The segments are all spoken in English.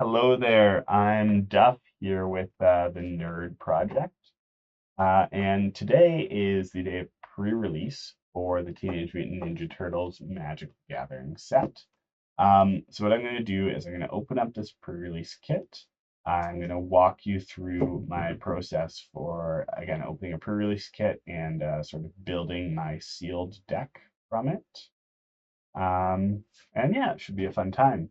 Hello there, I'm Duff here with the Nerd Project. And today is the day of pre-release for the Teenage Mutant Ninja Turtles Magic the Gathering set. So what I'm going to do is I'm going to open up this pre-release kit. I'm going to walk you through my process for, again, opening a pre-release kit and sort of building my sealed deck from it. And yeah, it should be a fun time.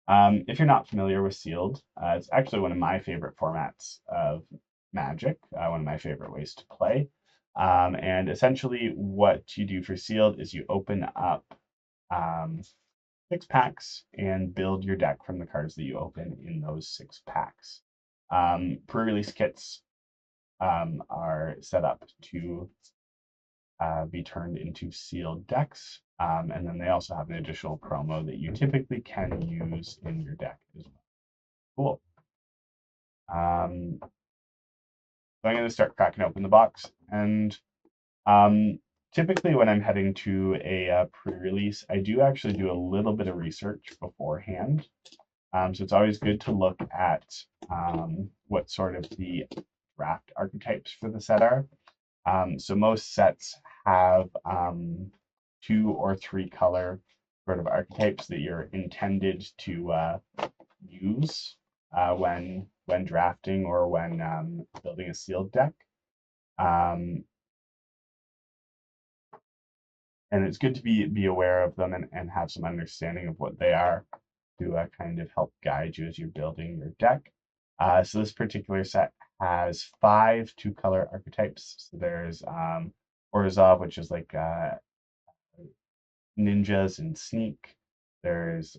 If you're not familiar with Sealed, it's actually one of my favorite formats of Magic, one of my favorite ways to play. And essentially, what you do for Sealed is you open up um, 6 packs and build your deck from the cards that you open in those 6 packs. Pre-release kits are set up to be turned into sealed decks. And then they also have an additional promo that you typically can use in your deck as well. Cool. So I'm going to start cracking open the box. And typically when I'm heading to a pre-release, I do actually do a little bit of research beforehand. So it's always good to look at what sort of the draft archetypes for the set are. So most sets have 2 or 3 color sort of archetypes that you're intended to use when drafting or when building a sealed deck. And it's good to be aware of them and have some understanding of what they are to kind of help guide you as you're building your deck. So this particular set has 5 2-color archetypes. So there's Orzhov, which is like ninjas and sneak. There's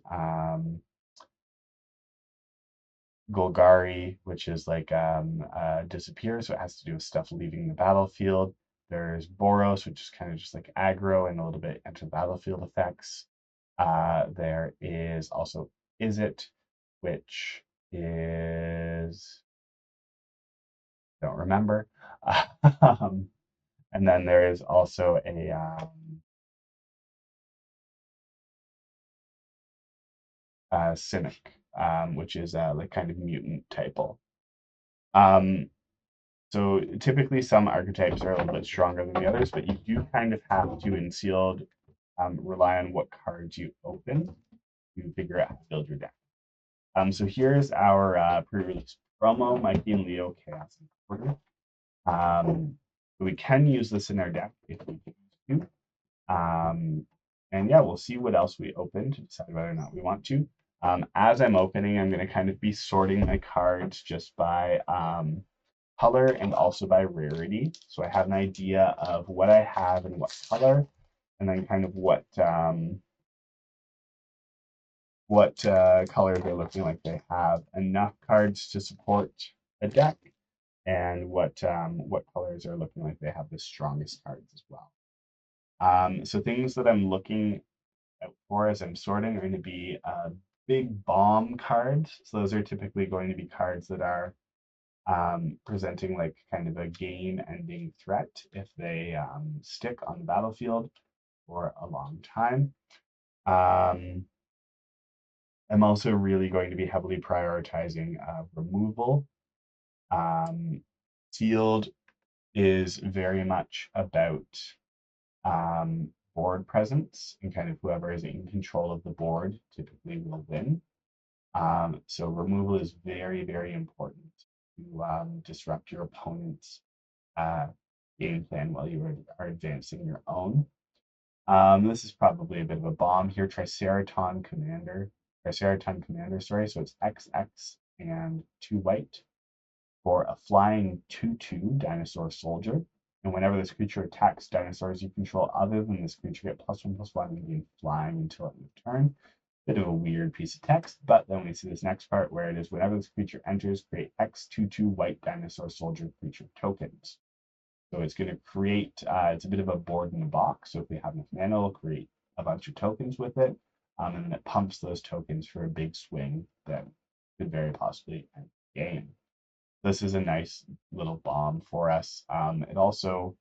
Golgari, which is like disappear, so it has to do with stuff leaving the battlefield. There's Boros, which is kind of just like aggro and a little bit enter battlefield effects. There is also Is-It, which is don't remember. And then there is also a Cynic, which is like kind of mutant typo. So typically some archetypes are a little bit stronger than the others, but you do kind of have to, in sealed, rely on what cards you open to figure out how to build your deck. So here's our pre-release promo, Mikey and Leo Chaos and Quarter. We can use this in our deck if we choose to. And yeah, we'll see what else we open to decide whether or not we want to. As I'm opening, I'm going to kind of be sorting my cards just by color and also by rarity. So I have an idea of what I have and what color, and then kind of what color they're looking like they have enough cards to support a deck, and what colors are looking like they have the strongest cards as well. So things that I'm looking out for as I'm sorting are going to be big bomb cards. So those are typically going to be cards that are presenting like kind of a game-ending threat if they stick on the battlefield for a long time. I'm also really going to be heavily prioritizing removal. Sealed is very much about board presence, and kind of whoever is in control of the board typically will win. So removal is very, very important to disrupt your opponent's game plan while you are advancing your own. This is probably a bit of a bomb here. Triceratops Commander, sorry. So it's XX and 2 white for a flying 2/2 dinosaur soldier. And whenever this creature attacks dinosaurs you control other than this creature, get +1/+1 and gain flying until end of turn. Bit of a weird piece of text, but then we see this next part where it is whenever this creature enters, create X/2/2 white dinosaur soldier creature tokens. So it's going to create, it's a bit of a board in the box. So if we have enough mana, it'll create a bunch of tokens with it. And then it pumps those tokens for a big swing that could very possibly end the game. This is a nice little bomb for us. It also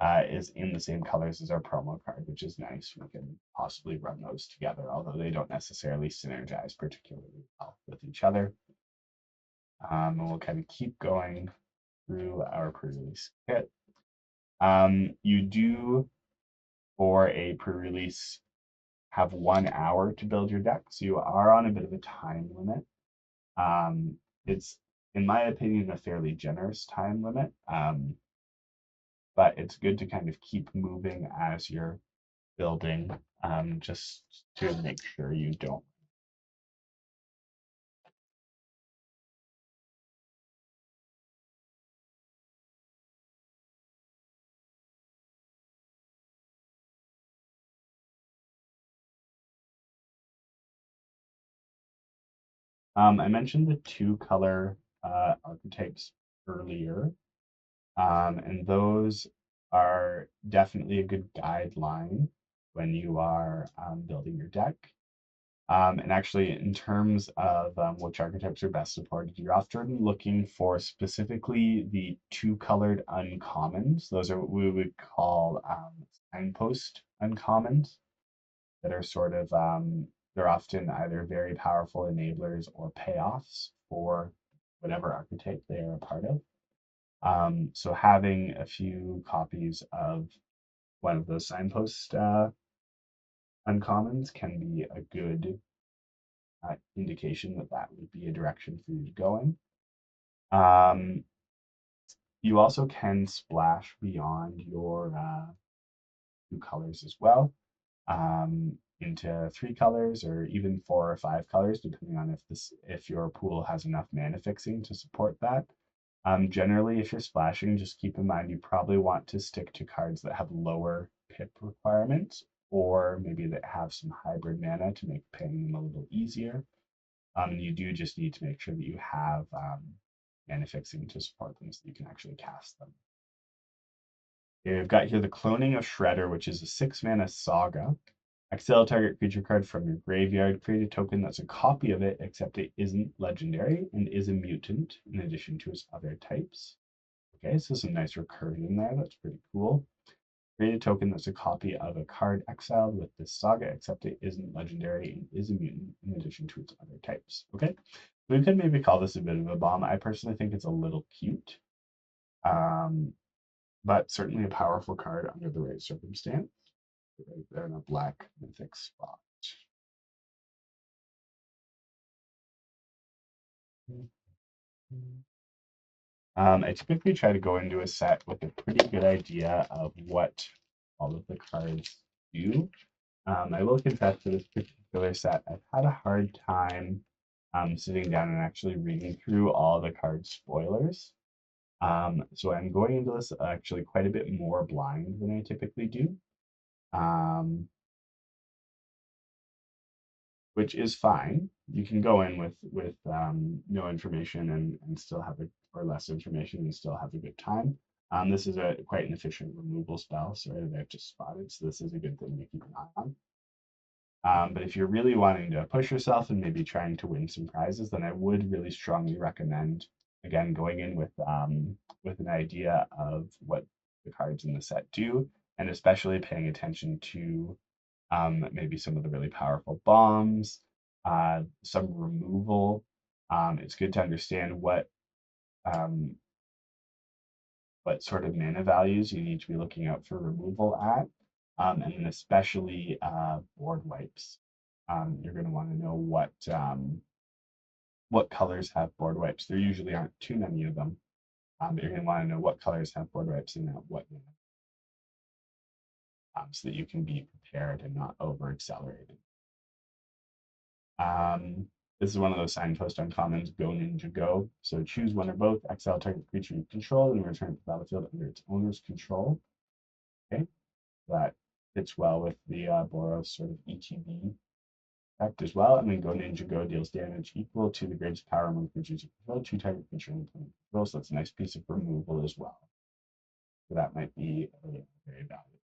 is in the same colors as our promo card, which is nice. We can possibly run those together, although they don't necessarily synergize particularly well with each other. And we'll kind of keep going through our pre-release kit. You do, for a pre-release, have 1 hour to build your deck, so you are on a bit of a time limit. It's, in my opinion, a fairly generous time limit, but it's good to kind of keep moving as you're building, just to make sure you don't. I mentioned the two color archetypes earlier, and those are definitely a good guideline when you are building your deck. And actually, in terms of which archetypes are best supported, you're often looking for specifically the two-colored uncommons. Those are what we would call signpost uncommons that are sort of, they're often either very powerful enablers or payoffs for whatever archetype they are a part of. So having a few copies of one of those signpost uncommons can be a good indication that that would be a direction for you to go in. You also can splash beyond your two colors as well, into 3 colors or even 4 or 5 colors, depending on if your pool has enough mana fixing to support that. Generally, if you're splashing, just keep in mind you probably want to stick to cards that have lower pip requirements, or maybe that have some hybrid mana to make paying them a little easier. You do just need to make sure that you have mana fixing to support them so you can actually cast them. Okay, we've got here the Cloning of Shredder, which is a 6 mana saga. Exile target creature card from your graveyard. Create a token that's a copy of it, except it isn't legendary and is a mutant in addition to its other types. Okay, so some nice recursion there. That's pretty cool. Create a token that's a copy of a card exiled with this saga, except it isn't legendary and is a mutant in addition to its other types. Okay, we could maybe call this a bit of a bomb. I personally think it's a little cute, but certainly a powerful card under the right circumstance. Right there in a black mythic spot. I typically try to go into a set with a pretty good idea of what all of the cards do. I will confess for this particular set, I've had a hard time sitting down and actually reading through all the card spoilers. So I'm going into this actually quite a bit more blind than I typically do, which is fine. You can go in with no information and still have a, or less information and still have a good time. This is a quite an efficient removal spell. Sorry that I've just spotted, so this is a good thing to keep an eye on. But if you're really wanting to push yourself and maybe trying to win some prizes, then I would really strongly recommend, again, going in with an idea of what the cards in the set do, and especially paying attention to maybe some of the really powerful bombs, some removal. It's good to understand um, what sort of mana values you need to be looking out for removal at, and then especially board wipes. You're going to want to know what colors have board wipes. There usually aren't too many of them, but you're going to want to know what colors have board wipes and at what mana, so that you can be prepared and not over accelerated. This is one of those signpost uncommons, Go Ninja Go. So choose one or both, exile target creature you control, and return to the battlefield under its owner's control. Okay, that fits well with the Boros sort of ETB effect as well. And then Go Ninja Go deals damage equal to the greatest power among creatures you control, 2 target creature in control. So that's a nice piece of removal as well. So that might be very valuable.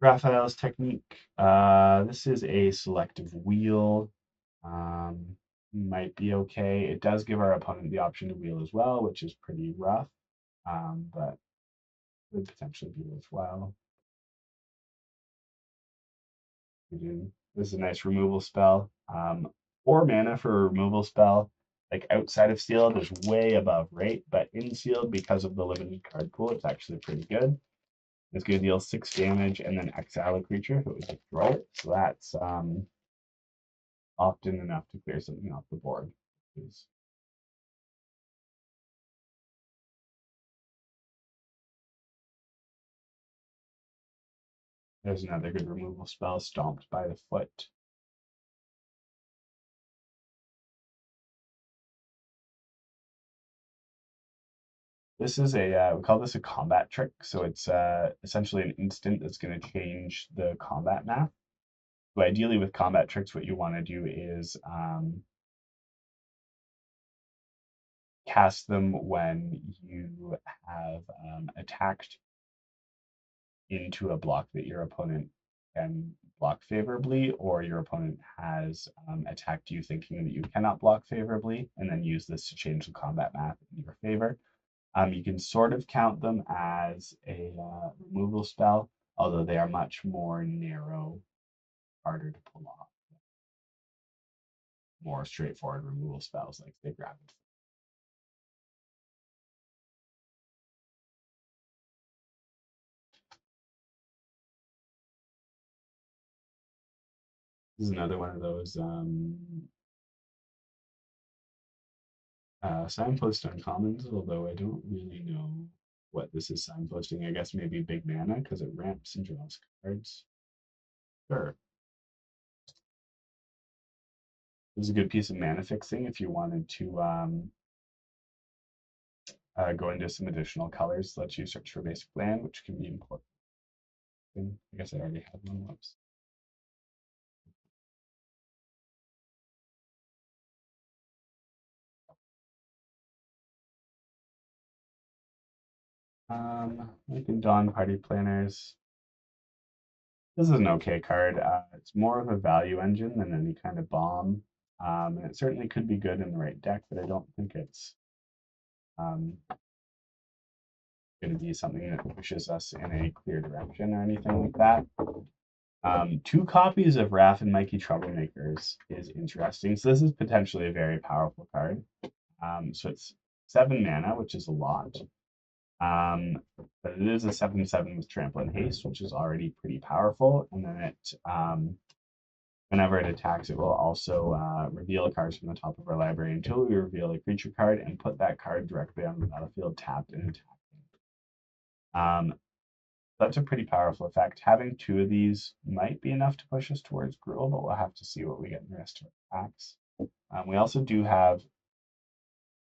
Raphael's technique. This is a selective wheel. Might be okay. It does give our opponent the option to wheel as well, which is pretty rough, but would potentially be worthwhile. This is a nice removal spell. 4 mana for a removal spell. Like outside of sealed is way above rate, but in sealed, because of the limited card pool, it's actually pretty good. It's going to deal 6 damage and then exile a creature if it would destroy it. So that's often enough to clear something off the board. There's another good removal spell, Stomped by the Foot. This is we call this a combat trick. So it's essentially an instant that's going to change the combat map. So ideally with combat tricks, what you want to do is cast them when you have attacked into a block that your opponent can block favorably, or your opponent has attacked you thinking that you cannot block favorably, and then use this to change the combat map in your favor. You can sort of count them as a removal spell, although they are much more narrow, harder to pull off. More straightforward removal spells like they grab it. This is another one of those signpost uncommons, although I don't really know what this is signposting. I guess maybe big mana because it ramps and draws cards. Sure. This is a good piece of mana fixing if you wanted to go into some additional colors. Let you search for basic land, which can be important. I guess I already have one. Whoops. Lincoln Dawn Party Planners. This is an okay card. It's more of a value engine than any kind of bomb. And it certainly could be good in the right deck, but I don't think it's going to be something that pushes us in a clear direction or anything like that. 2 copies of Wrath and Mikey Troublemakers is interesting. So this is potentially a very powerful card. So it's 7 mana, which is a lot. But it is a 7/7 with trample and haste, which is already pretty powerful. And then it, whenever it attacks, it will also reveal cards from the top of our library until we reveal a creature card and put that card directly on the battlefield tapped and attacking. That's a pretty powerful effect. Having 2 of these might be enough to push us towards Gruul, but we'll have to see what we get in the rest of our packs. We also do have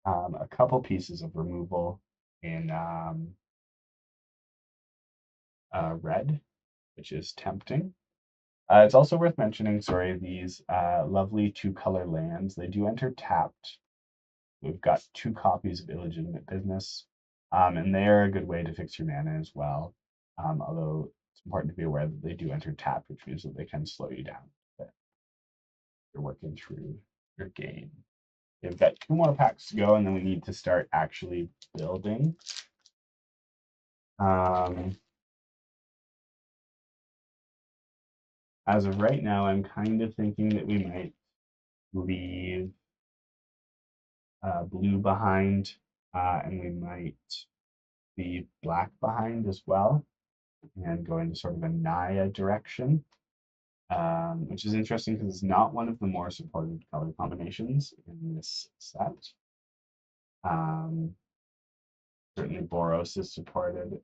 a couple pieces of removal in red, which is tempting. It's also worth mentioning, sorry, these lovely 2-color lands, they do enter tapped. We've got 2 copies of Illegitimate Business, and they are a good way to fix your mana as well. Although it's important to be aware that they do enter tapped, which means that they can slow you down a bit. You're working through your game. We've got 2 more packs to go, and then we need to start actually building. As of right now, I'm kind of thinking that we might leave blue behind, and we might leave black behind as well, and go into sort of a Naya direction, which is interesting because it's not one of the more supported color combinations in this set. Certainly Boros is supported,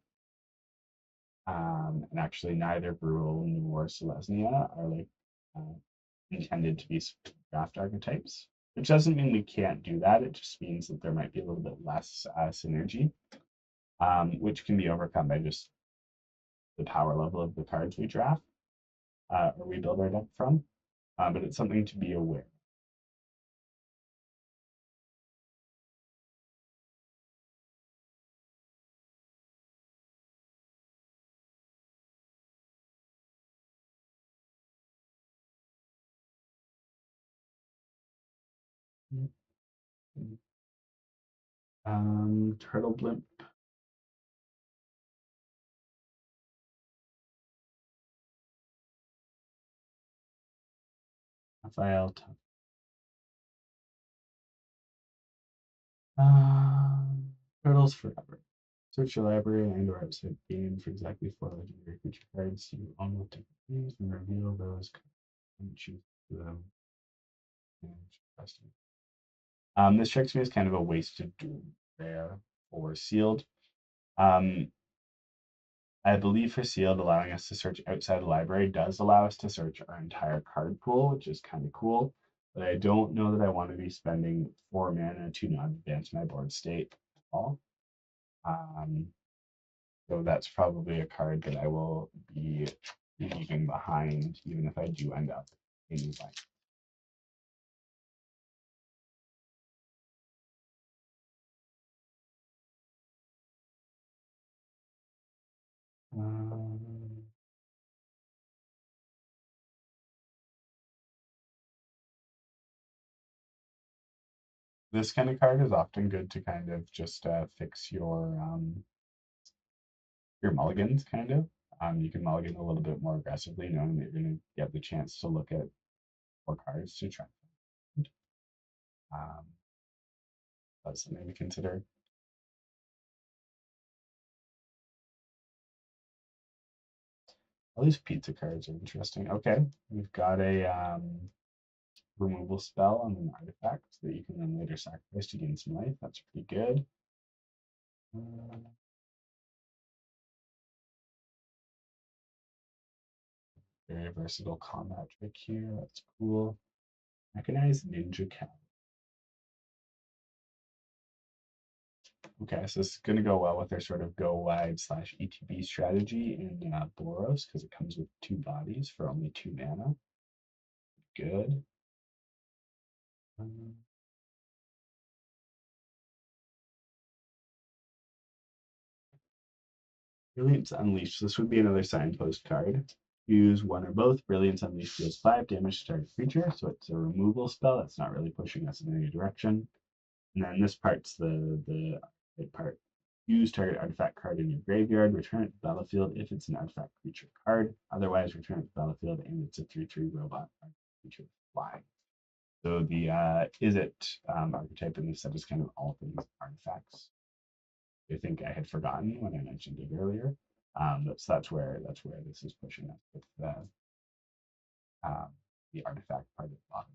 and actually neither Gruul nor Selesnya are like intended to be draft archetypes, which doesn't mean we can't do that. It just means that there might be a little bit less synergy, which can be overcome by just the power level of the cards we draft or we build our deck from. But it's something to be aware. Turtle Blimp. file. Turtles Forever. Search your library and/or outside game for exactly 4 legendary creature cards you own with different names and reveal those cards and choose them. This strikes me as kind of a wasted rare or sealed. I believe for sealed, allowing us to search outside the library does allow us to search our entire card pool, which is kind of cool. But I don't know that I want to be spending 4 mana to not advance my board state at all. So that's probably a card that I will be leaving behind, even if I do end up in life. This kind of card is often good to kind of just fix your mulligans, kind of. You can mulligan a little bit more aggressively, knowing that you're going to get the chance to look at 4 cards to try. That's something to consider. All these pizza cards are interesting. Okay, we've got a removal spell on an artifact that you can then later sacrifice to gain some life. That's pretty good. Very versatile combat trick here. That's cool. Mechanized Ninja Cat. Okay, so this is going to go well with their sort of go wide / ETB strategy in Boros because it comes with 2 bodies for only 2 mana. Good. Brilliance Unleashed. This would be another signpost card. Use 1 or both. Brilliance Unleashed deals 5 damage to target creature, so it's a removal spell. It's not really pushing us in any direction. And then this part's the part. Use target artifact card in your graveyard. Return it to the battlefield if it's an artifact creature card. Otherwise, return it to the battlefield and it's a 3/3 robot creature flying. So the Izzet archetype in this set is kind of all things artifacts. I think I had forgotten when I mentioned it earlier. That's where this is pushing us with the artifact part of the bottom.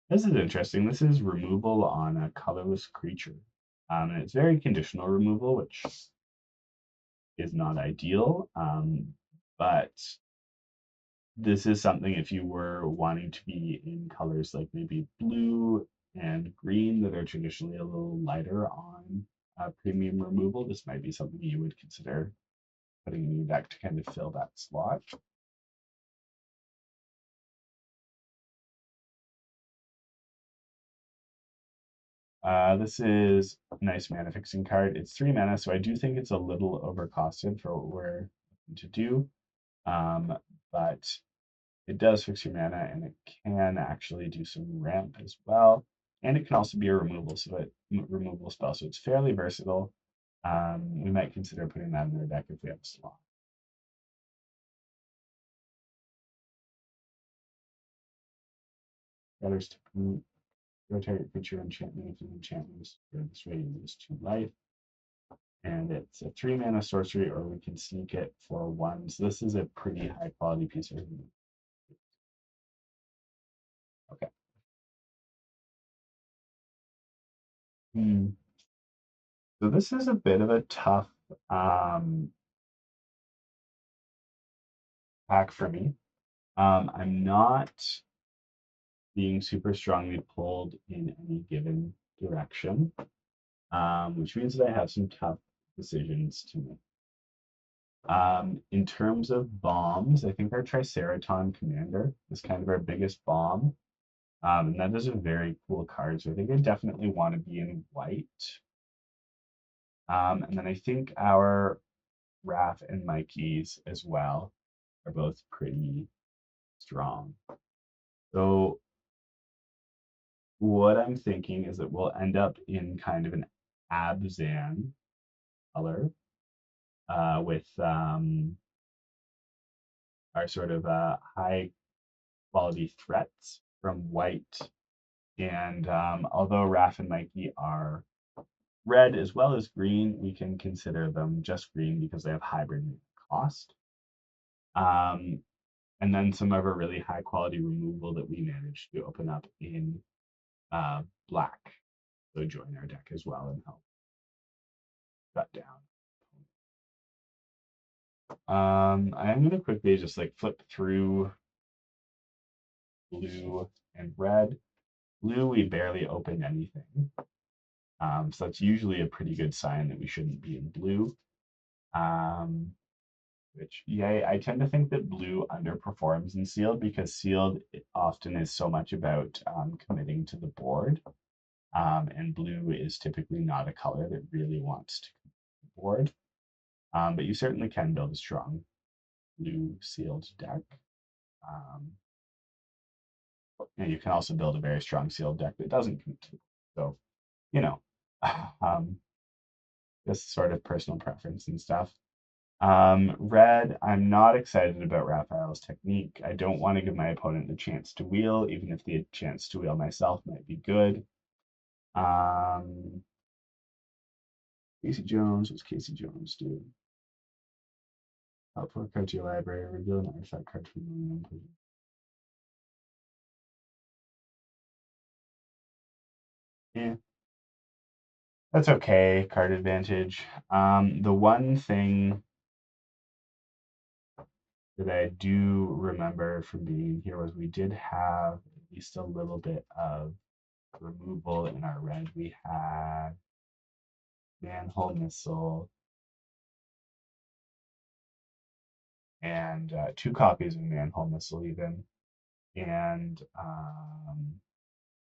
This is interesting. This is removal on a colorless creature. And it's very conditional removal, which is not ideal. But this is something if you were wanting to be in colors like maybe blue and green that are traditionally a little lighter on premium removal, this might be something you would consider putting in your deck to kind of fill that slot. This is a nice mana fixing card. It's 3 mana, so I do think it's a little overcosted for what we're looking to do. But it does fix your mana, and it can actually do some ramp as well. And it can also be a removal spell, so it's fairly versatile. We might consider putting that in our deck if we have a slot. Others to boot. Rotate creature enchantment if an enchantment is this way, you lose 2 life. And it's a 3 mana sorcery, or we can sneak it for 1. So this is a pretty high quality piece of removal. Okay. So this is a bit of a tough pack for me. I'm not being super strongly pulled in any given direction, which means that I have some tough decisions to make. In terms of bombs, I think our Triceraton Commander is kind of our biggest bomb. And that is a very cool card. So I think I definitely want to be in white. And then I think our Raph and Mikey's as well are both pretty strong. So what I'm thinking is that we'll end up in kind of an Abzan color. with our sort of high quality threats from white. And although Raph and Mikey are red as well as green, we can consider them just green because they have hybrid cost. And then some of our really high quality removal that we managed to open up in black. So join our deck as well and help cut down. I am going to quickly just like flip through blue and red. Blue, we barely opened anything. So that's usually a pretty good sign that we shouldn't be in blue. Which, yeah, I tend to think that blue underperforms in sealed because sealed often is so much about committing to the board. And blue is typically not a color that really wants to commit to the board. But you certainly can build a strong blue sealed deck. And you can also build a very strong sealed deck that doesn't commit to the board. So, you know, this sort of personal preference and stuff. Red, I'm not excited about Raphael's technique. I don't want to give my opponent the chance to wheel, even if the chance to wheel myself might be good. Casey Jones, what's Casey Jones do? Output card to your library, reveal an artifact card from the input. Yeah. That's okay, card advantage. The one thing that I do remember from being here was we did have at least a little bit of removal in our red. We had Manhole Missile and 2 copies of Manhole Missile even, and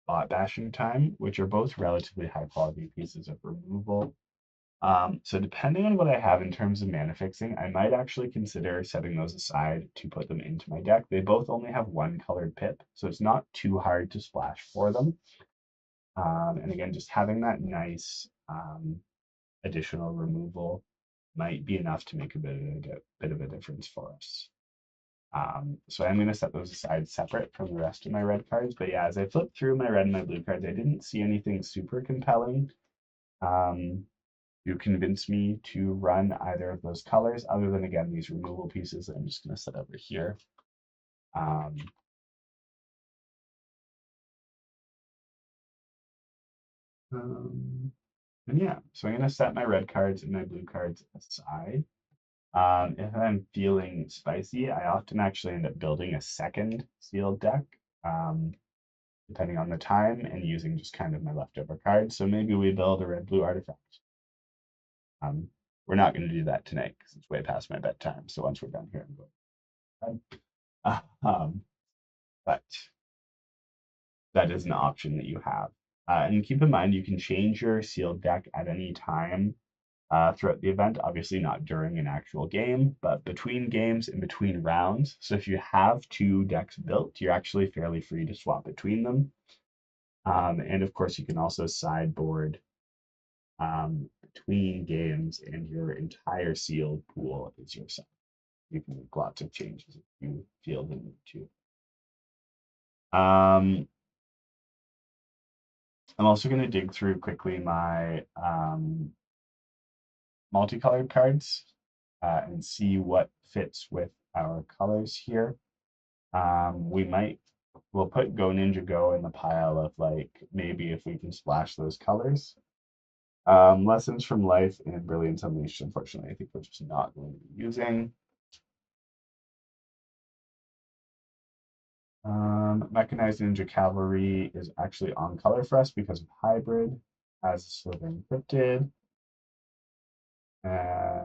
Bot Bashing Time, which are both relatively high quality pieces of removal. So depending on what I have in terms of mana fixing, I might actually consider setting those aside to put them into my deck. They both only have 1 colored pip, so it's not too hard to splash for them. And again, just having that nice additional removal might be enough to make a bit of a difference for us. So I'm going to set those aside separate from the rest of my red cards. But yeah, as I flipped through my red and my blue cards, I didn't see anything super compelling to convince me to run either of those colors, other than, again, these removal pieces that I'm just going to set over here. And yeah, so I'm going to set my red cards and my blue cards aside. If I'm feeling spicy, I often actually end up building a second sealed deck, depending on the time, and using just kind of my leftover cards. So maybe we build a red-blue artifact. We're not going to do that tonight because it's way past my bedtime. So once we're done here, I'm going to bed. But that is an option that you have. And keep in mind, you can change your sealed deck at any time throughout the event. Obviously, not during an actual game, but between games and between rounds. So if you have 2 decks built, you're actually fairly free to swap between them. And of course, you can also sideboard between games, and your entire sealed pool is your side. You can make lots of changes if you feel the need to. I'm also going to dig through quickly my multicolored cards and see what fits with our colors here. We'll put Go Ninja Go in the pile of like maybe if we can splash those colors. Lessons from Life and Brilliance Unleashed, unfortunately, I think we're just not going to be using. Mechanized Ninja Cavalry is actually on color for us because of hybrid, as Slithering Cryptid.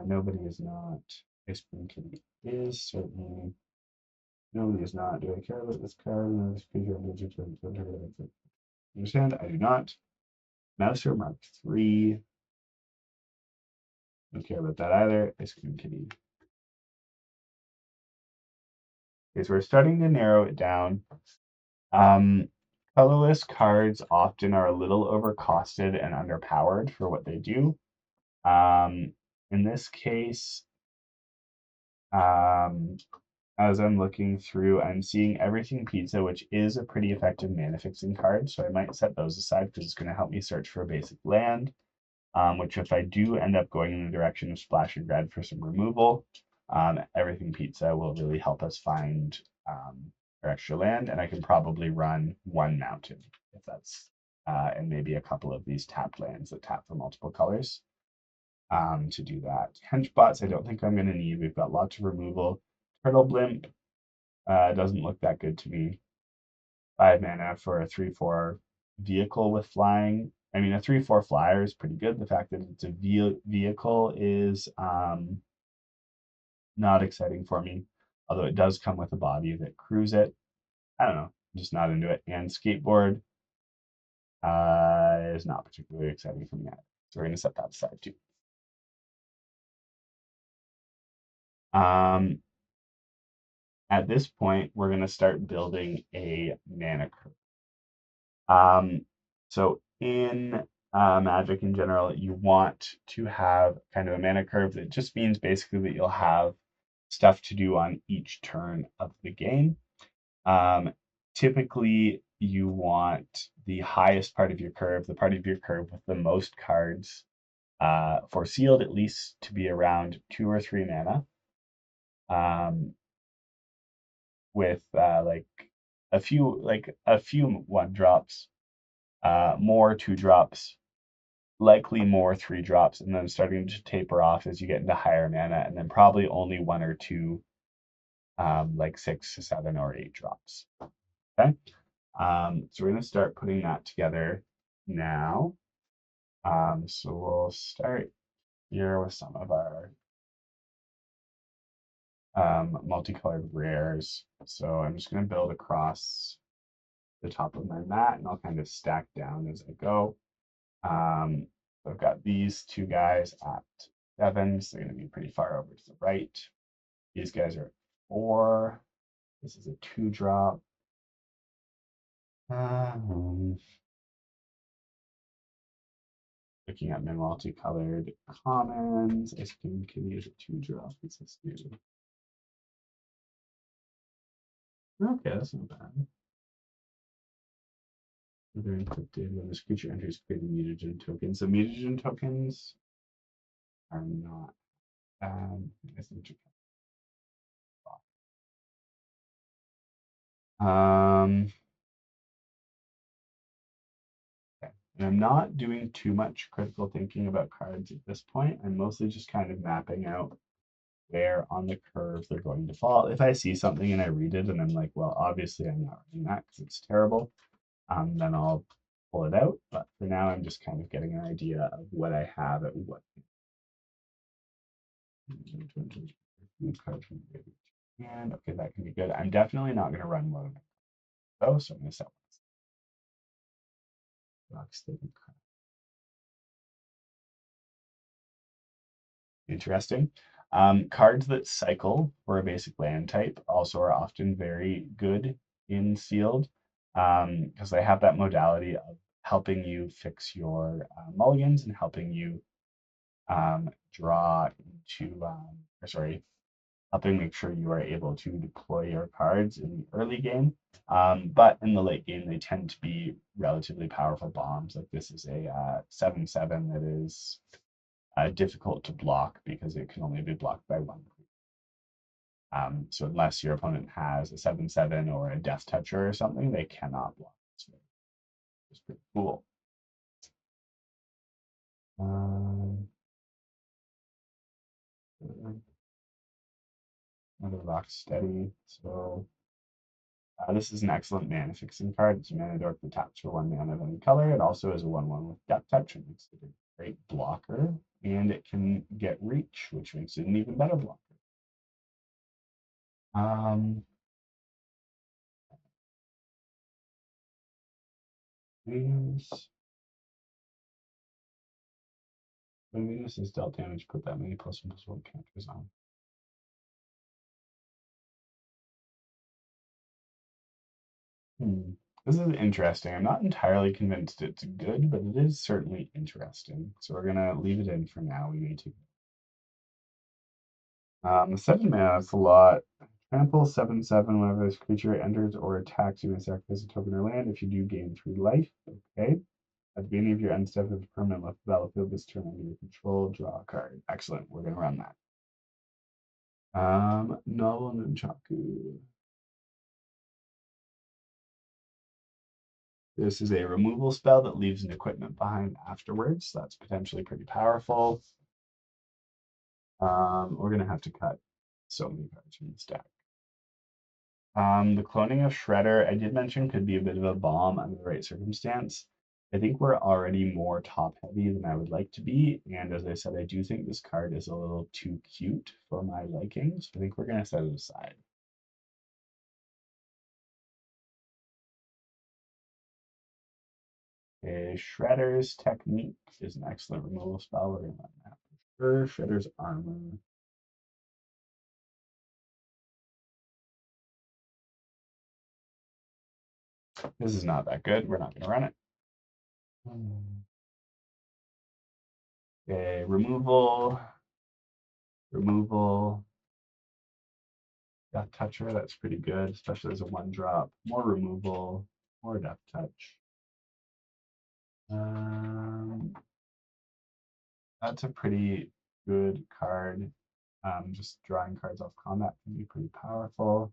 Nobody is not. Ice Cream Kitty is certainly. Nobody is not. Do I care about this card? No, this page of understand? I do not. Mouser Mark III. Don't care about that either. Ice Cream Kitty. Okay, so we're starting to narrow it down. Colorless cards often are a little overcosted and underpowered for what they do. And in this case, as I'm looking through, I'm seeing Everything Pizza, which is a pretty effective mana fixing card. So I might set those aside because it's going to help me search for a basic land. Which if I do end up going in the direction of Splash and Red for some removal, Everything Pizza will really help us find our extra land, and I can probably run one mountain if that's and maybe a couple of these tapped lands that tap for multiple colors to do that. Henchbots, I don't think I'm going to need. We've got lots of removal. Turtle Blimp doesn't look that good to me. 5 mana for a 3/4 vehicle with flying. I mean, a 3/4 flyer is pretty good. The fact that it's a vehicle is not exciting for me, although it does come with a body that crews it. I don't know, I'm just not into it. And skateboard is not particularly exciting for me either. So we're going to set that aside too. At this point, we're going to start building a mana curve. So in Magic in general, you want to have kind of a mana curve that just means basically that you'll have stuff to do on each turn of the game. Typically, you want the highest part of your curve, the part of your curve with the most cards for sealed at least to be around 2 or 3 mana. With like a few 1-drops, more 2-drops, likely more 3-drops, and then starting to taper off as you get into higher mana, and then probably only 1 or 2 like 6, 7, or 8 drops. Okay. So we're going to start putting that together now. So we'll start here with some of our multicolored rares. So I'm just going to build across the top of my mat, and I'll kind of stack down as I go. I've got these 2 guys at 7, so they're going to be pretty far over to the right. These guys are at 4. This is a 2-drop. Looking at my multicolored commons, Ice Cream Kitty is a 2-drop. What's this do? Okay, that's not bad. They're encrypted when this creature enters creating mutagen tokens. So mutagen tokens are not bad. Okay. And I'm not doing too much critical thinking about cards at this point. I'm mostly just kind of mapping out where on the curve they're going to fall. If I see something and I read it and I'm like, well, obviously I'm not reading that because it's terrible, then I'll pull it out. But for now, I'm just kind of getting an idea of what I have at what. And okay, that can be good. I'm definitely not going to run low though, so I'm going to set interesting. Cards that cycle for a basic land type also are often very good in sealed because they have that modality of helping you fix your mulligans and helping you draw into, helping make sure you are able to deploy your cards in the early game. But in the late game, they tend to be relatively powerful bombs. Like this is a 7/7 that is difficult to block because it can only be blocked by 1. So unless your opponent has a 7/7 or a Death Toucher or something, they cannot block this. It's pretty cool. Another Rock Steady. So this is an excellent mana fixing card. It's a mana dork that taps for 1 mana of any color. It also is a 1/1 with Death Touch, and makes it a great blocker. And it can get reach, which makes it an even better blocker. Venus. When Venus is dealt damage, put that many +1/+1 counters on. This is interesting. I'm not entirely convinced it's good, but it is certainly interesting. So we're gonna leave it in for now. We need to 7 mana, that's a lot. Trample 7/7 whenever this creature enters or attacks, you may sacrifice a token or land. If you do, gain 3 life. Okay. At the beginning of your end step, if a permanent left the battlefield this turn under your control, draw a card. Excellent. We're gonna run that. Novel Nunchaku. This is a removal spell that leaves an equipment behind afterwards. That's potentially pretty powerful. We're gonna have to cut so many cards from this deck. The cloning of Shredder, I did mention, could be a bit of a bomb under the right circumstance. I think we're already more top heavy than I would like to be, and as I said, I do think this card is a little too cute for my liking, so I think we're gonna set it aside. Okay, Shredder's Technique is an excellent removal spell. We're gonna run that for sure. Shredder's Armor. This is not that good. We're not gonna run it. Okay, removal. Death Toucher, that's pretty good, especially as a 1-drop. More removal, more Death Touch. That's a pretty good card. Just drawing cards off combat can be pretty powerful.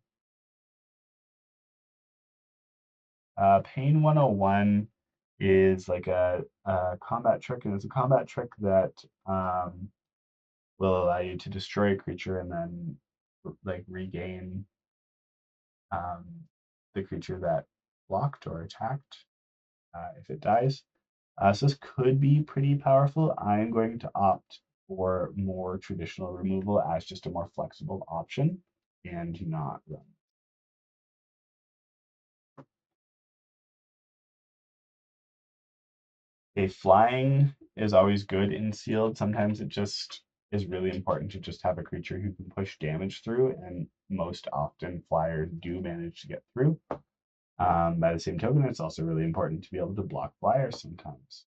Pain 101 is like a combat trick, and it's a combat trick that will allow you to destroy a creature and then like regain the creature that blocked or attacked if it dies. So this could be pretty powerful. I'm going to opt for more traditional removal as just a more flexible option and not run. A flying is always good in sealed. Sometimes it just is really important to just have a creature who can push damage through, and most often flyers do manage to get through. By the same token, it's also really important to be able to block flyers sometimes.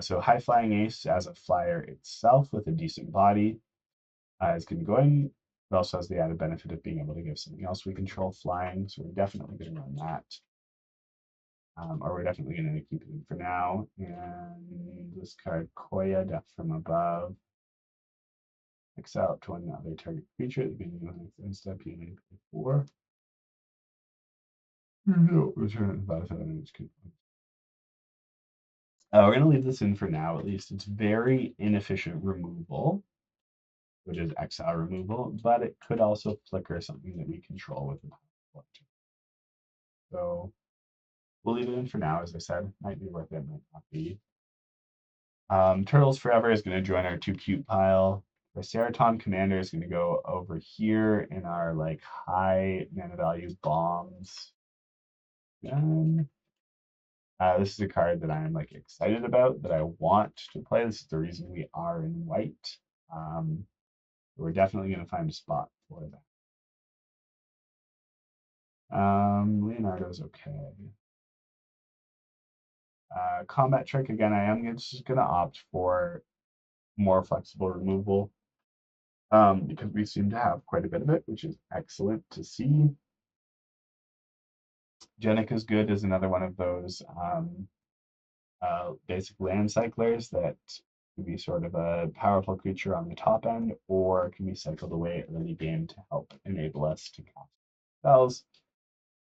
So high flying ace as a flyer itself with a decent body is going to go in. It also has the added benefit of being able to give something else we control flying, so we're definitely going to run that. Or we're definitely going to keep it in for now. And this card, Koya, Death from Above. Exile up to one other target creature at the beginning of the next end step, you may pay 4. No, return it to the battlefield and it's good. We're going to leave this in for now, at least. It's very inefficient removal, which is exile removal, but it could also flicker something that we control with the power. So we'll leave it in for now, as I said. Might be worth it, might not be. Turtles Forever is going to join our too cute pile. The Seraton Commander is going to go over here in our like high mana value bombs. This is a card that I'm like excited about, that I want to play. This is the reason we are in white. We're definitely going to find a spot for that. Leonardo's okay. Combat trick, again, I am just going to opt for more flexible removal because we seem to have quite a bit of it, which is excellent to see. Jenica's good is another one of those basic land cyclers that can be sort of a powerful creature on the top end, or can be cycled away early game to help enable us to cast spells.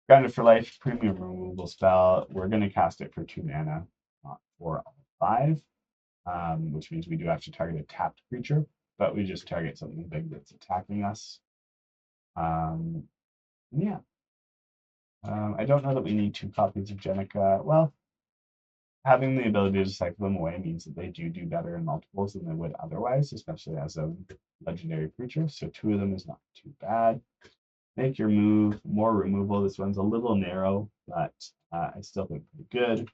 Grounded for Life, premium removal spell. We're going to cast it for 2 mana, not for 5, which means we do have to target a tapped creature, but we just target something big that's attacking us. Yeah. I don't know that we need 2 copies of Jenica. Well, having the ability to cycle them away means that they do better in multiples than they would otherwise, especially as a legendary creature. So 2 of them is not too bad. Make your move, more removal. This one's a little narrow, but I still think pretty good.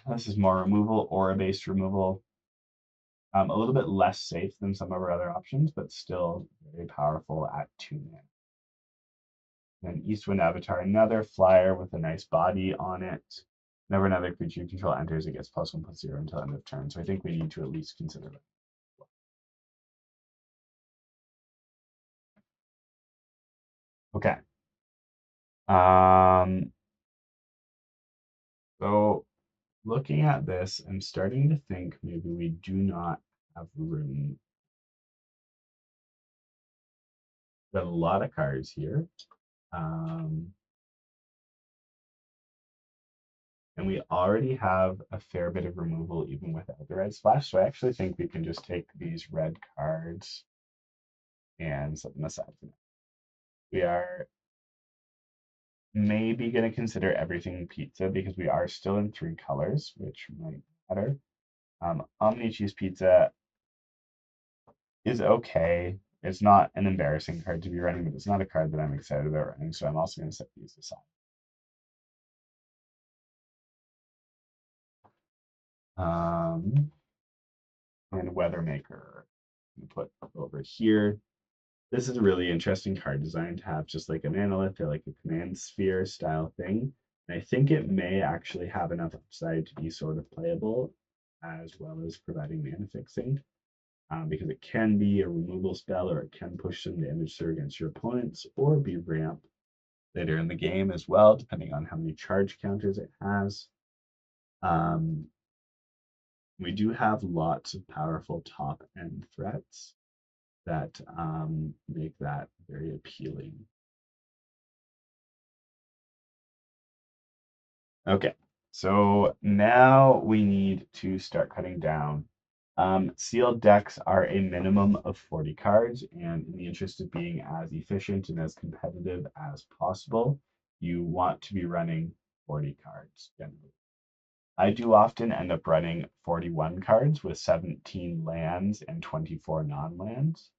This is more removal, aura-based removal. A little bit less safe than some of our other options, but still very powerful at 2 mana. Then Eastwind Avatar, another flyer with a nice body on it. Whenever another creature you control enters, it gets +1/+0 until end of turn. So I think we need to at least consider that. Okay. So looking at this, I'm starting to think maybe we do not have room. Got a lot of cards here. Um, and we already have a fair bit of removal even without the red splash. So I actually think we can just take these red cards and set them aside for now. We are maybe going to consider everything pizza because we are still in 3 colors, which might matter. Omni cheese pizza is okay. It's not an embarrassing card to be running, but it's not a card that I'm excited about running. So I'm also going to set these aside. And Weathermaker, put over here. This is a really interesting card design to have just like a manolith or like a command sphere style thing. And I think it may actually have enough upside to be sort of playable as well as providing mana fixing. Because it can be a removal spell or it can push some damage through against your opponents or be ramp later in the game as well, depending on how many charge counters it has. We do have lots of powerful top end threats that make that very appealing. Okay, so now we need to start cutting down. Sealed decks are a minimum of 40 cards, and in the interest of being as efficient and as competitive as possible, you want to be running 40 cards generally. I do often end up running 41 cards with 17 lands and 24 non-lands.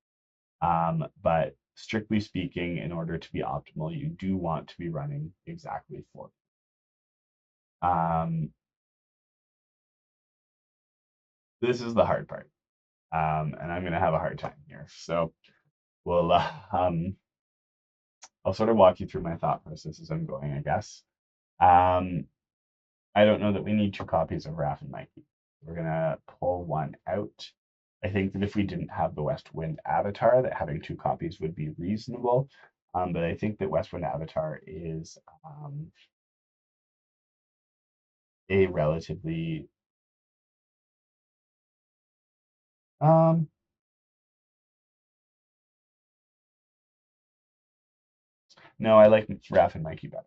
But strictly speaking, in order to be optimal, you do want to be running exactly 40. This is the hard part. And I'm going to have a hard time here. So we'll, I'll sort of walk you through my thought process as I'm going, I guess. Um, I don't know that we need 2 copies of Raph and Mikey. We're going to pull one out. I think that if we didn't have the West Wind Avatar, that having 2 copies would be reasonable. But I think that West Wind Avatar is a relatively um, no, I like Raph and Mikey better.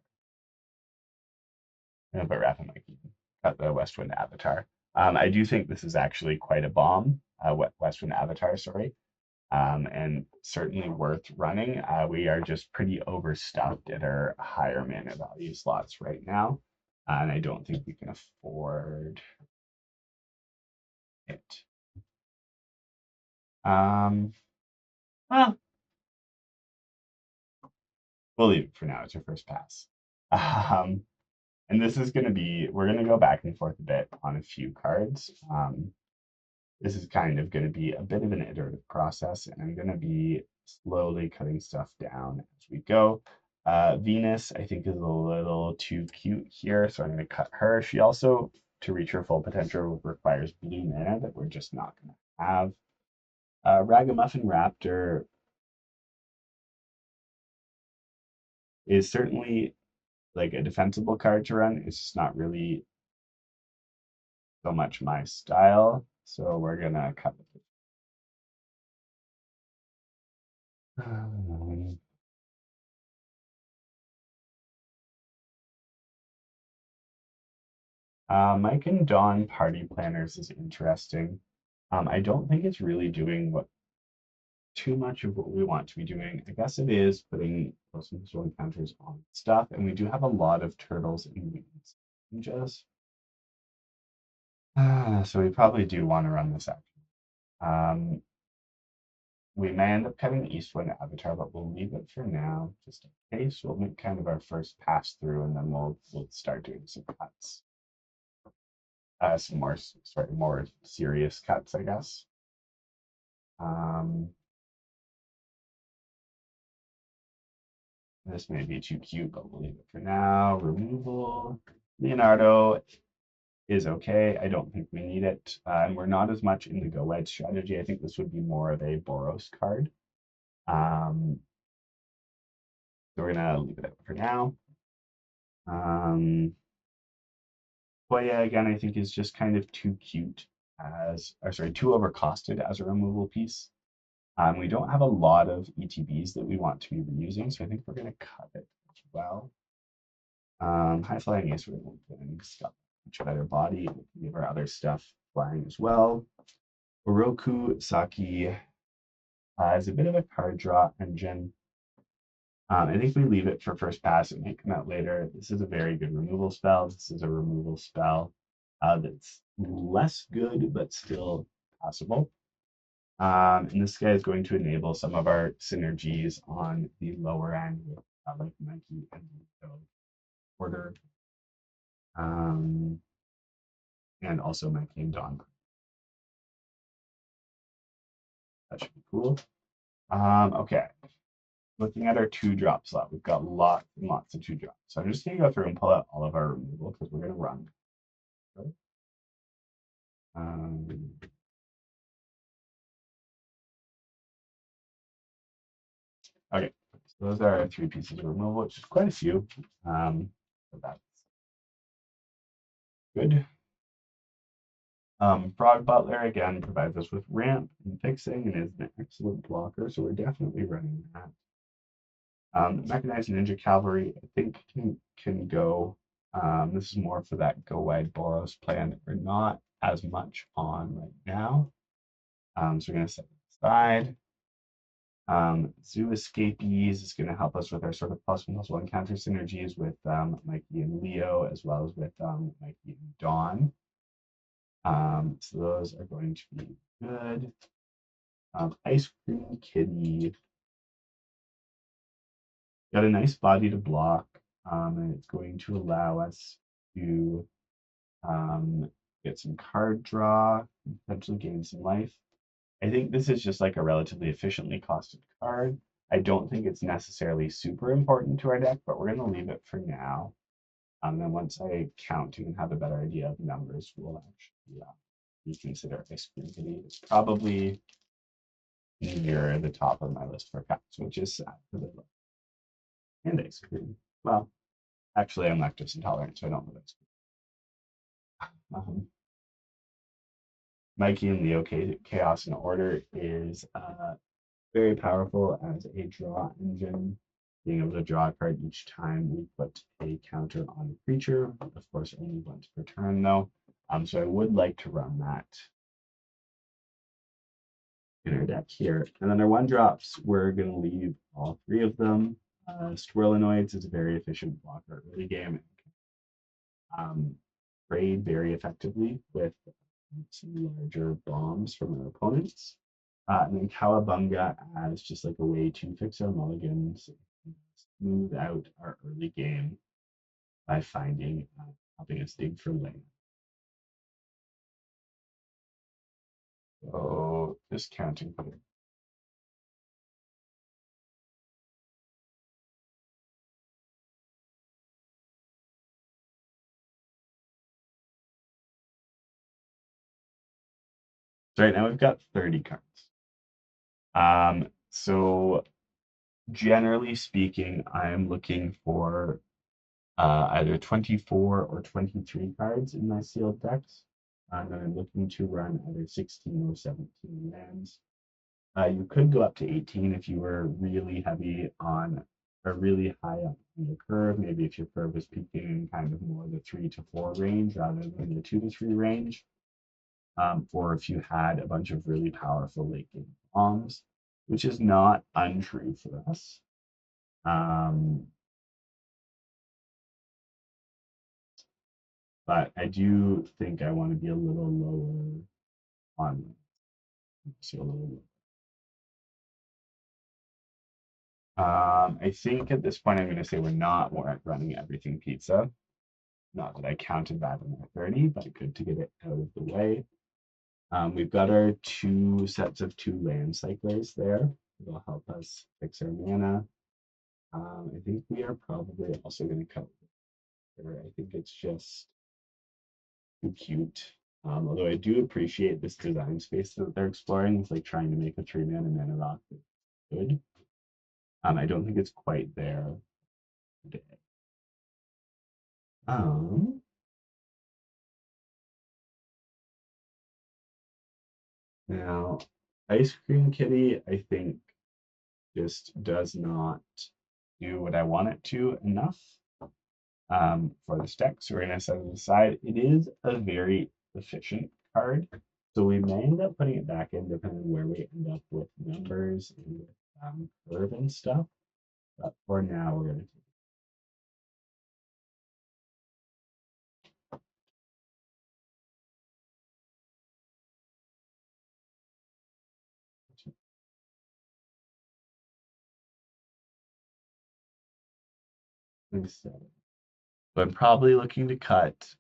But Raph and Mikey cut the West Wind Avatar. I do think this is actually quite a bomb, West Wind Avatar, sorry, and certainly worth running. We are just pretty overstuffed at our higher mana value slots right now, and I don't think we can afford it. Well, we'll leave it for now. It's our first pass. Um, and this is going to be, we're going to go back and forth a bit on a few cards. This is kind of going to be a bit of an iterative process, and I'm going to be slowly cutting stuff down as we go. Venus, I think, is a little too cute here, so I'm going to cut her. She also, to reach her full potential, requires blue mana that we're just not going to have. Ragamuffin Raptor is certainly like a defensible card to run. It's just not really so much my style, so we're going to cut it. Mike and Dawn Party Planners is interesting. I don't think it's really doing what too much of what we want to be doing. I guess it is putting close visual encounters on stuff, and we do have a lot of turtles and mutants. Ninjas. So we probably do want to run this action. We may end up cutting Eastwind Avatar, but we'll leave it for now, just in case. We'll make kind of our first pass through, and then we'll start doing some cuts. Some more, sorry, more serious cuts, I guess. This may be too cute, but we'll leave it for now. Removal. Leonardo is okay. I don't think we need it. And we're not as much in the go wide strategy. I think this would be more of a Boros card. So we're gonna leave it out for now. Koya again, I think is just kind of too cute as, or sorry, too overcosted as a removal piece. We don't have a lot of ETBs that we want to be reusing, so I think we're gonna cut it as well. High flying ace, we're going to got much better body. We can give our other stuff flying as well. Oroku Saki is a bit of a card draw engine. I think we leave it for first pass. It may come out later. This is a very good removal spell. This is a removal spell that's less good, but still possible. And this guy is going to enable some of our synergies on the lower end with like Nike and Order. And also Nike and Dawn. That should be cool. Okay. Looking at our 2-drop slot, we've got lots and lots of 2-drops. So I'm just going to go through and pull out all of our removal because we're going to run. Okay, so those are our 3 pieces of removal, which is quite a few. So that's good. Frog Butler, again, provides us with ramp and fixing and is an excellent blocker, so we're definitely running that. Mechanized Ninja Cavalry, I think, can go. This is more for that go wide Boros plan that we're not as much on right now. So we're going to set it aside. Zoo Escapees is going to help us with our sort of +1/+1 counter synergies with Mikey and Leo, as well as with Mikey and Dawn. So those are going to be good. Ice Cream Kitty. Got a nice body to block, and it's going to allow us to get some card draw, potentially gain some life. I think this is just like a relatively efficiently costed card. I don't think it's necessarily super important to our deck, but we're going to leave it for now. Then once I count and have a better idea of numbers, we'll actually reconsider Ice Cream Kitty. It's probably near the top of my list for cuts, which is sad. And ice cream. Well, actually, I'm lactose intolerant, so I don't love ice cream. Mikey and Leo Chaos and Order is very powerful as a draw engine, being able to draw a card each time we put a counter on a creature. Of course, only once per turn, though. So I would like to run that in our deck here. And then our 1-drops, we're going to leave all 3 of them. Swirlinoids is a very efficient blocker early game. Trade very effectively with some larger bombs from our opponents. And then Cowabunga as just like a way to fix our mulligans, smooth out our early game by finding, helping us dig for land. So just counting here. So right now we've got 30 cards. So generally speaking, I'm looking for either 24 or 23 cards in my sealed decks. And I'm looking to run either 16 or 17 lands. You could go up to 18 if you were really heavy on, or really high up on your curve. Maybe if your curve is peaking in kind of more the 3 to 4 range rather than the 2 to 3 range. Or if you had a bunch of really powerful late game bombs, which is not untrue for us. But I do think I want to be a little lower on, so a little lower. I think at this point I'm going to say we're not running everything pizza. Not that I counted that in our 30, but good to get it out of the way. We've got our 2 sets of 2 land cyclers there. It'll help us fix our mana. I think we are probably also going to cut here. I think it's just too cute. Although I do appreciate this design space that they're exploring. It's like trying to make a 3-mana mana rock good. I don't think it's quite there today. Now, Ice Cream Kitty, I think, just does not do what I want it to enough for this deck. So we're going to set it aside. It is a very efficient card. So we may end up putting it back in depending on where we end up with numbers and with curve and stuff. But for now, we're going to set it. So I'm probably looking to cut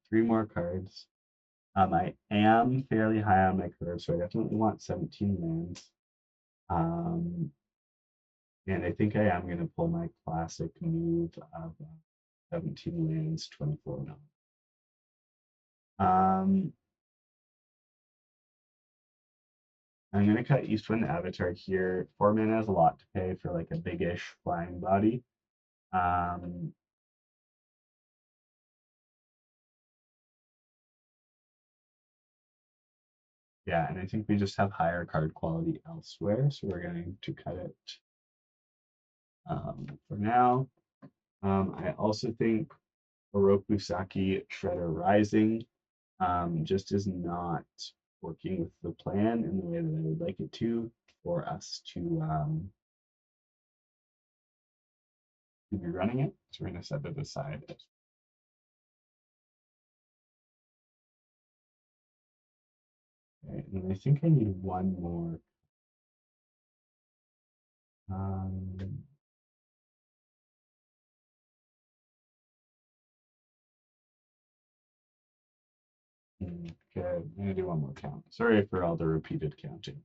3 more cards. I am fairly high on my curve, so I definitely want 17 lands. And I think I am going to pull my classic move of 17 lands, 24 now. I'm going to cut Eastwind Avatar here. 4 mana is a lot to pay for like a big-ish flying body. Yeah, and I think we just have higher card quality elsewhere, so we're going to cut it for now. I also think Oroku Saki Shredder Rising just is not working with the plan in the way that I would like it to for us to be running it. So we're going to set it aside. Okay, and I think I need one more. Okay, I'm going to do one more count. Sorry for all the repeated counting.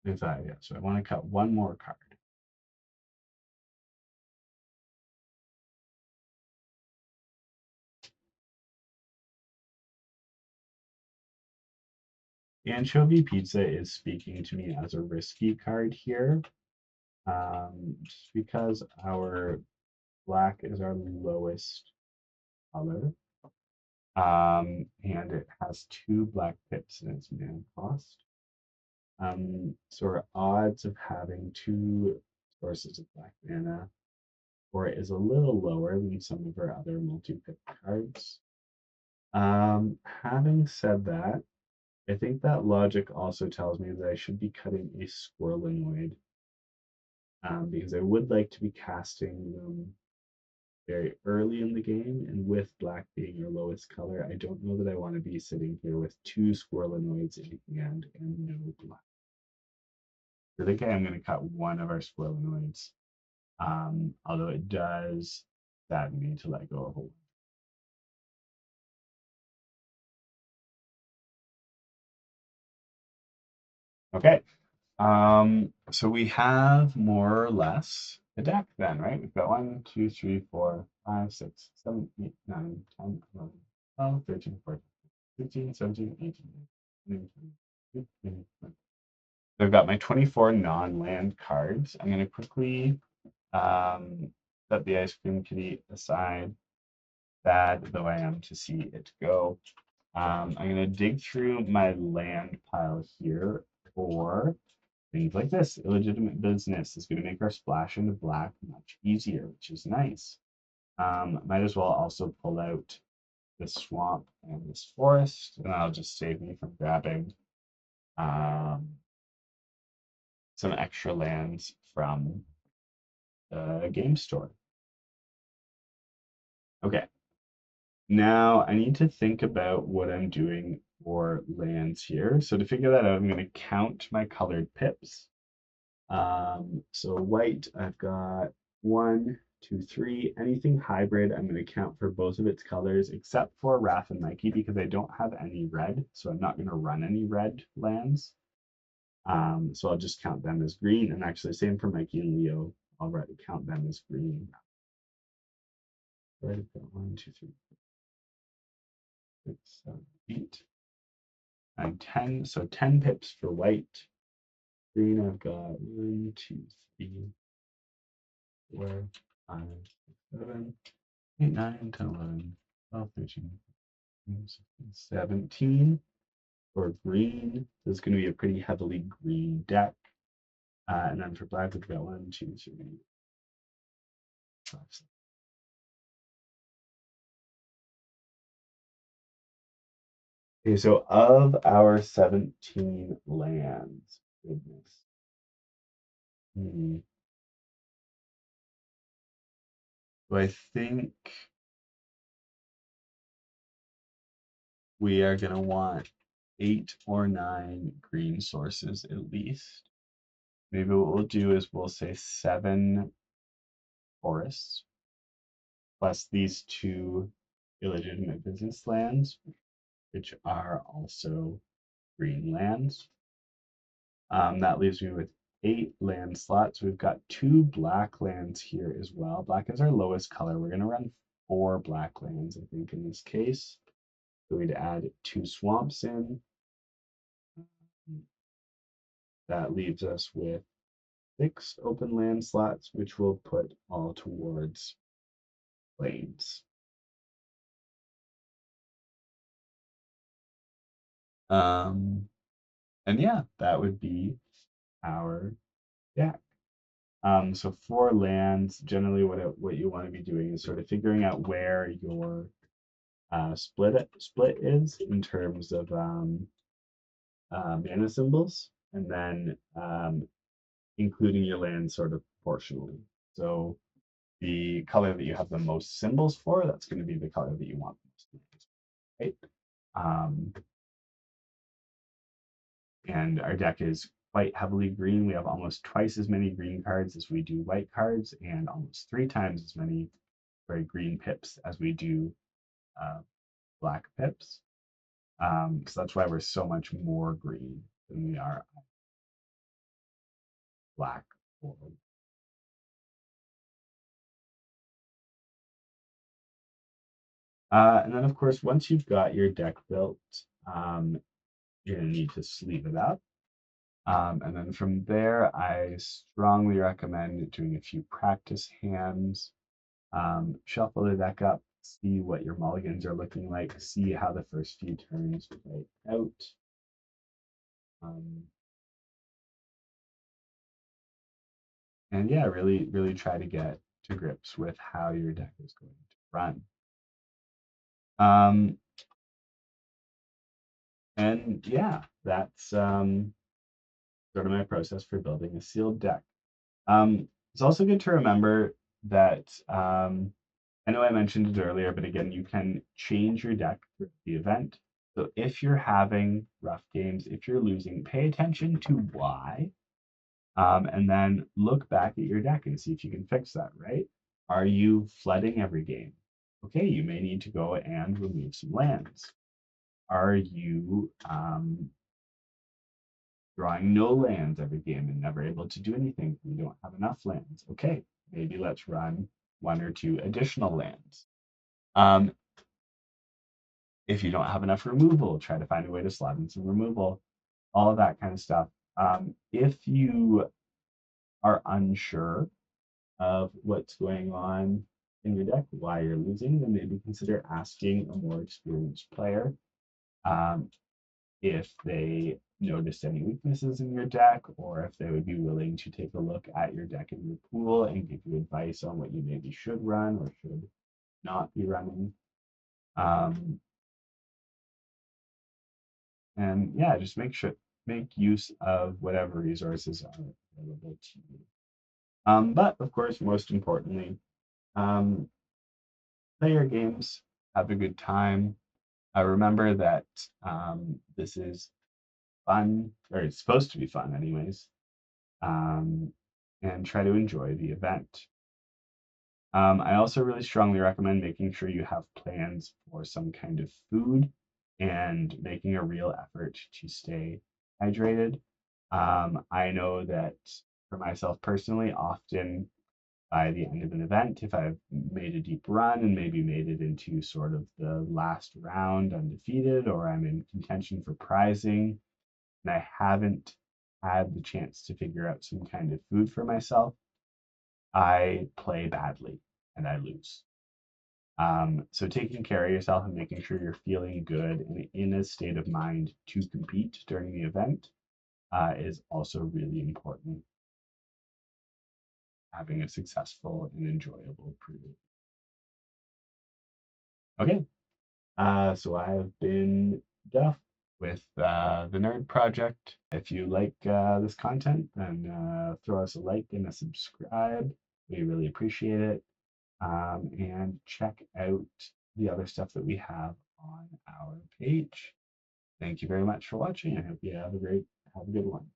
Yeah, so I want to cut one more card. Anchovy Pizza is speaking to me as a risky card here, just because our black is our lowest color, and it has 2 black pips in its mana cost. So our odds of having 2 sources of black mana for it is a little lower than some of our other multi-pip cards. Having said that, I think that logic also tells me that I should be cutting a Squirrelinoid, because I would like to be casting them very early in the game, and with black being your lowest color, I don't know that I want to be sitting here with 2 Squirrelinoids in hand and no black. I think I am going to cut one of our Squirrelinoids, although it does sadden me to let go of a one. Okay, so we have more or less a deck then, right? We've got 1, 2, 3, 4, 5, 6, 7, 8, 9, 10, 11, 12, 13, 14, 15, 17, 18, 19, 20, 21. So I've got my 24 non-land cards. I'm going to quickly set the Ice Cream Kitty aside, sad though I am to see it go. I'm going to dig through my land pile here for things like this. Illegitimate business is going to make our splash into black much easier, which is nice. Might as well also pull out this swamp and this forest, and that'll just save me from grabbing some extra lands from the game store. Okay, now I need to think about what I'm doing for lands here. So to figure that out, I'm going to count my colored pips. So white, I've got 1, 2, 3. Anything hybrid, I'm going to count for both of its colors, except for Wrath and Nike, because I don't have any red, so I'm not going to run any red lands. So I'll just count them as green, and actually same for Mikey and Leo. I'll count them as green. Right, I've got 1, 2, 3, 4, 6, 7, 8, 9, 10. So 10 pips for white. Green, I've got 1, 2, 3, 4, 5, 6, 7, 8, 9, 10, 11, 12, 13, 14, 16, 17 for green. This is going to be a pretty heavily green deck. And then for black, we've got 1, 2, 3, 5, 6. Okay, so of our 17 lands, goodness. So I think we are going to want 8 or 9 green sources at least. Maybe what we'll do is we'll say 7 forests plus these 2 illegitimate business lands, which are also green lands. That leaves me with 8 land slots. We've got 2 black lands here as well. Black is our lowest color. We're going to run 4 black lands, I think, in this case. So we'd add 2 swamps in. That leaves us with 6 open land slots, which we'll put all towards plains. And yeah, that would be our deck. So for lands, generally what you want to be doing is sort of figuring out where your split is in terms of mana symbols, and then including your land sort of proportionally. So the color that you have the most symbols for, that's going to be the color that you want the most, right? And our deck is quite heavily green. We have almost twice as many green cards as we do white cards, and almost 3 times as many very green pips as we do black pips. So that's why we're so much more green than we are black. And then, of course, once you've got your deck built, you're going to need to sleeve it up. And then from there, I strongly recommend doing a few practice hands. Shuffle the deck up, see what your mulligans are looking like, see how the first few turns play out. And yeah, really try to get to grips with how your deck is going to run. And yeah, that's sort of my process for building a sealed deck. It's also good to remember that I know I mentioned it earlier, but again, you can change your deck for the event. So if you're having rough games, if you're losing, pay attention to why, and then look back at your deck and see if you can fix that, right? Are you flooding every game? Okay, you may need to go and remove some lands. Are you drawing no lands every game and never able to do anything? You don't have enough lands. Okay, maybe let's run 1 or 2 additional lands. If you don't have enough removal, try to find a way to slot in some removal, all of that kind of stuff. If you are unsure of what's going on in your deck, why you're losing, then maybe consider asking a more experienced player if they noticed any weaknesses in your deck, or if they would be willing to take a look at your deck in your pool and give you advice on what you maybe should run or should not be running. And yeah, just make use of whatever resources are available to you. But of course, most importantly, play your games, have a good time. Remember that this is fun, or it's supposed to be fun, anyways. And try to enjoy the event. I also really strongly recommend making sure you have plans for some kind of food and making a real effort to stay hydrated. I know that for myself personally, often by the end of an event, if I've made a deep run and maybe made it into sort of the last round undefeated, or I'm in contention for prizing, and I haven't had the chance to figure out some kind of food for myself, I play badly and I lose. So taking care of yourself and making sure you're feeling good and in a state of mind to compete during the event is also really important. Having a successful and enjoyable pre. Okay, so I have been Duff with the Nerd Project. If you like this content, then throw us a like and a subscribe. We really appreciate it. And check out the other stuff that we have on our page. Thank you very much for watching. I hope you have a good one.